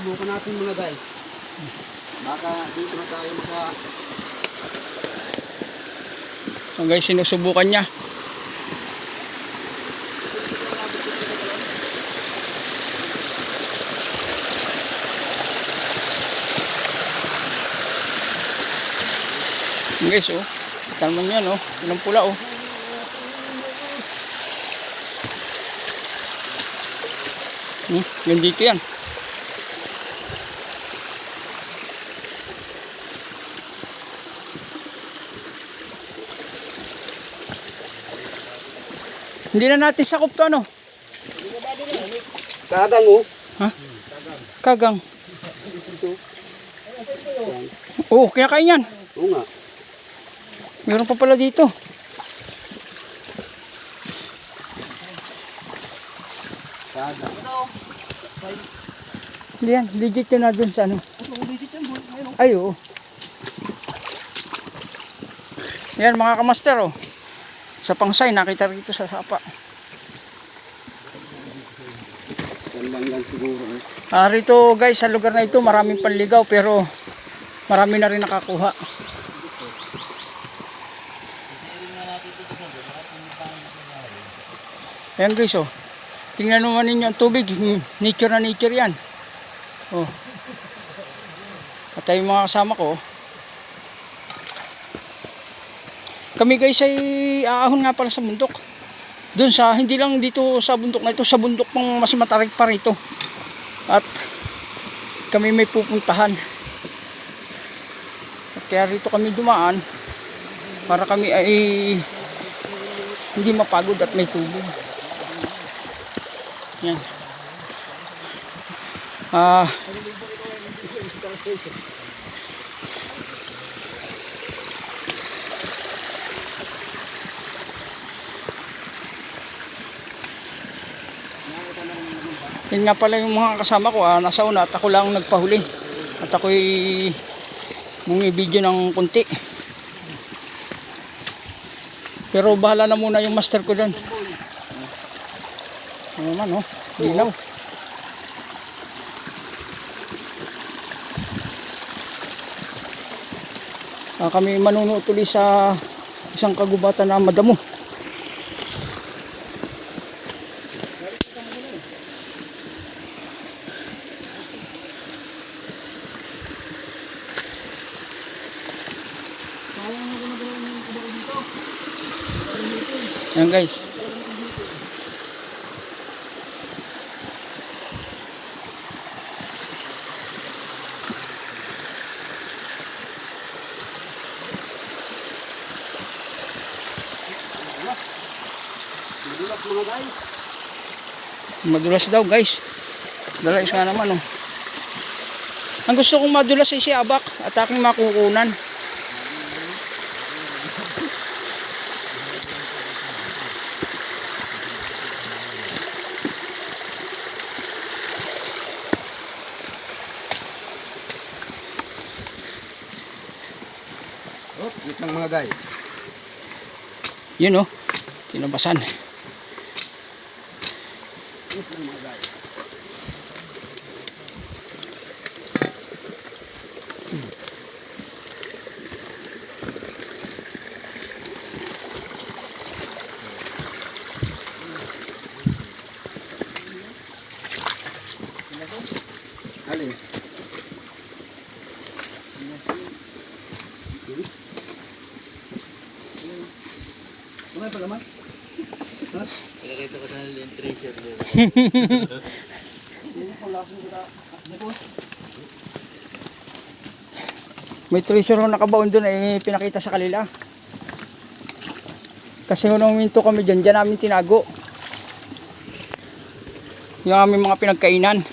subukan natin mga guys. Baka dito na tayo Guys, sinusubukan niya. Guys, oh. Tanman yan, oh. Ilang pula, oh. Yan dito yan. Hindi na natin sakop to, ano? kagang oh. Ha? Kagang. Oh, kaya kain yan. Oo nga. Meron pa pala dito. Kagang. Hindi yan, legit yun na dun sa ano. Ay, oo. Yan mga kamaster, oh. Sa pangsay, nakita rito sa sapa. Lang siguro. Rito guys, sa lugar na ito, maraming panligaw pero marami na rin nakakuha. Ayan guys, oh. Tingnan naman ninyo ang tubig. Nature na nature yan. Oh. At yung mga kasama ko. Kami guys ay aahon nga pala sa bundok. Doon sa, hindi lang dito sa bundok na ito, sa bundok pang mas matarik pa rito. At kami may pupuntahan. At kaya rito kami dumaan para kami ay hindi mapagod at may tubig. Yan. Yun nga pala yung mga kasama ko, nasa una at ako lang nagpahuli. At ako'y bumibidyo ng kunti. Pero bahala na muna yung master ko doon. Ano naman, oh, linaw. Kami manunuot ulit sa isang kagubatan na madamo. Ayan guys. Madulas daw guys. Dalas nga naman, oh. Ang gusto kong madulas ay si Abak at aking makukunan. Oh, wait lang mga guys. Yun, oh. Tinabasan. Wait lang mga guys. Alin? Kumay pa naman? Ha? Nakita ko sa yung treasure doon. May treasure na nakabaon doon ay pinakita sa kanila. Kasi nung minto kami dyan, dyan namin tinago yung aming mga pinagkainan.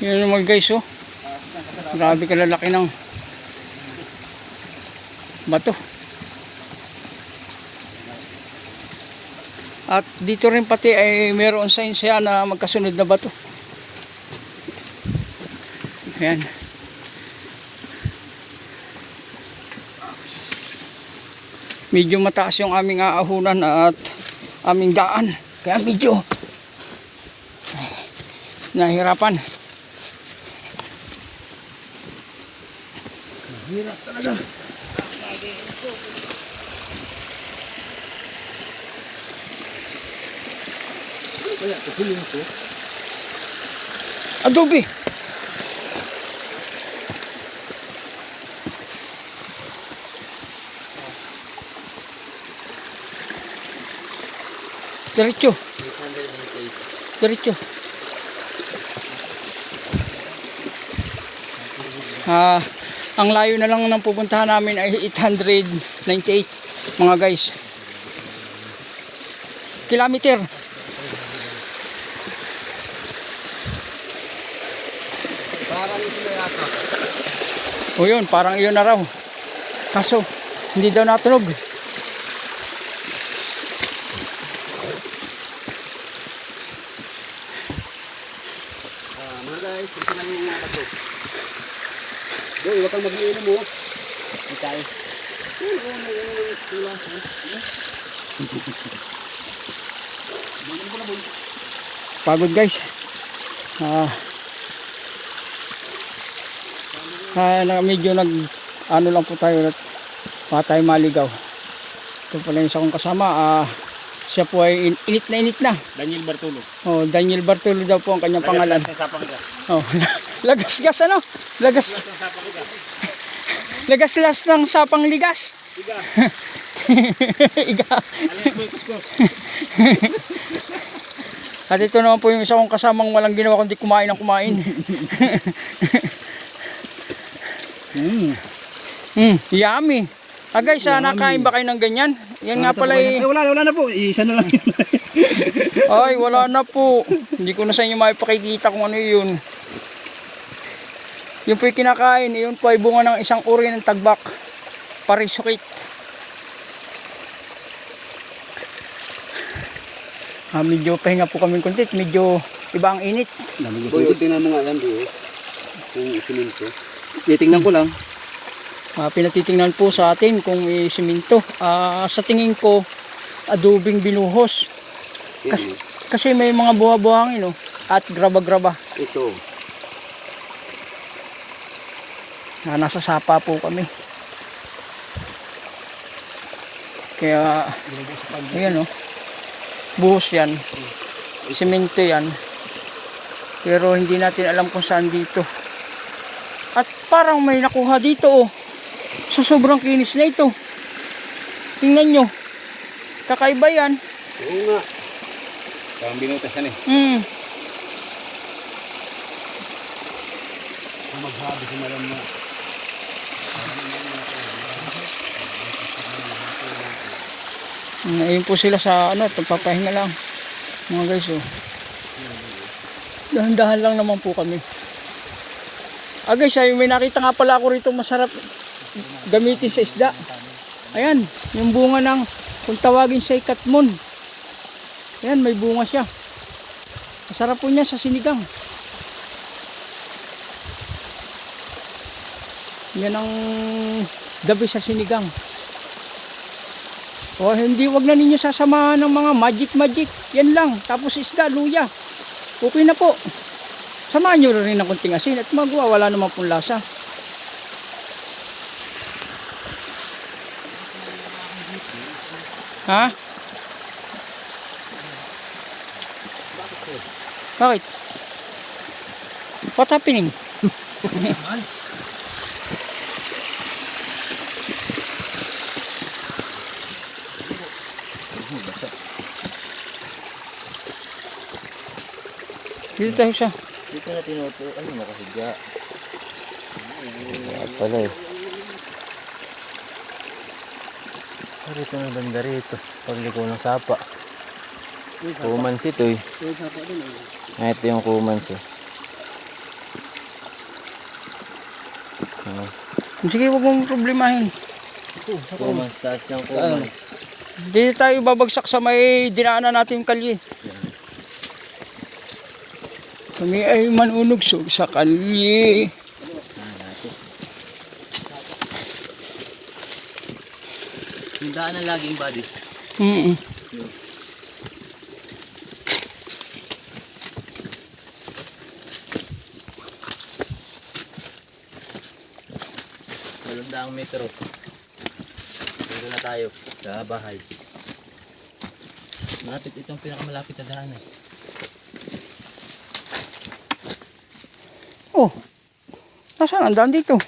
Yun naman guys, oh. Grabe kalalaki ng bato. At dito rin pati ay mayroon sign siya na magkasunod na bato. Ayan. Medyo mataas yung aming aahunan at aming daan. Kaya medyo nahirapan. Hirap talaga. Kaya, kukuling ko. Adobe! Diretso. 898. Diretso. Ang layo na lang ng pupuntahan namin ay 898 mga guys. Kilometer. Parang ito na yata. O yun, parang iyon na raw. Kaso, hindi daw natunog. Mga guys, ito lang yung mga to. Boy, huwag kang mag-iinom mo. Ay tayo. Pagod guys. Medyo ano lang po tayo at patay maligaw. Ito pala yung isa kong kasama. Siya po ay init na. Daniel Bartolo. Oh, Daniel Bartolo daw po ang kanyang pangalan. Oh, lagas-gas ano? Lagas-las ng sapang ligas. Iga. At ito naman po yung isa kong kasamang walang ginawa kundi kumain ng kumain. Yummy. Guys, nakain ba kayo ng ganyan? Yan nga pala eh. Wala na po. Isa na lang yun. Ay, wala na po. Hindi ko na sa inyo maipakikita kung ano yun. Yung po yung kinakain, yun po ay bunga ng isang uri ng tagbak. Parisukit. Medyo pahinga po kami kuntit. Medyo iba ang init. Boy, tingnan mo nga yan, boy. Yung siminto. Titingnan ko lang. Pinatitingnan po sa atin kung siminto. Sa tingin ko, adobing binuhos. Kasi may mga buha-buhangin at graba-graba. Ito. Nasa sapa po kami. Kaya, ayan buhos yan. Siminto yan. Pero hindi natin alam kung saan dito. At parang may nakuha dito So sobrang kinis na ito. Tingnan nyo. Kakaiba yan. Oo nga. Parang binutas yan Maghabi si malam na. Ayun po sila sa pagpapahinga lang. Mga guys Dahan-dahan lang naman po kami. Guys, may nakita nga pala ako rito masarap gamitin sa isda. Ayan, yung bunga ng kung tawagin sa katmon. Ayan, may bunga siya. Masarap po niya sa sinigang. Yan ang gabi sa sinigang. Hindi, wag na ninyo sasamahan ng mga magic. Yan lang. Tapos isda, luya. Okay na po. Samahan nyo rin ng konting asin at magwawala naman pong lasa. Ha? Bakit? What happening? Dito tayo siya. Dito na tinuto. Ano nakahiga? Pala Rito na banda rito. Pagliko ng sapa. Kumans ito Ito yung kumans Sige, huwag mong problemahin. Kumans, taas ng kumans. Dito tayo babagsak sa may dinaanan natin yung kalye. Kami ay manunugso sa kalye. daanan laging body. Mm. Walang metro. Dito na tayo sa bahay. Malapit itong pinakamalapit na daanan. Oh. Nasaan ang daan dito?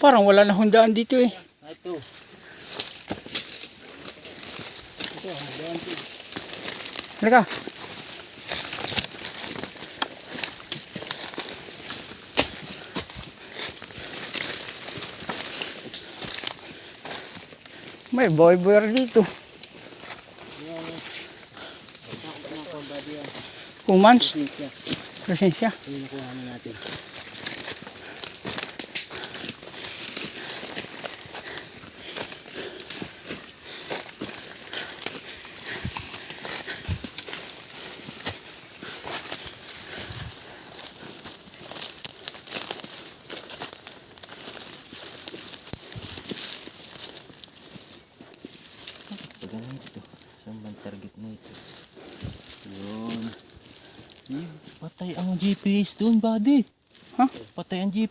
Parang wala na hundaan dito eh. Ito. Halika. May boy-boy dito. Kumans. Presensya. Ganun ito. Saan bang target na ito? Yun. Patay ang GPS doon, buddy. Ha? Patay ang GPS.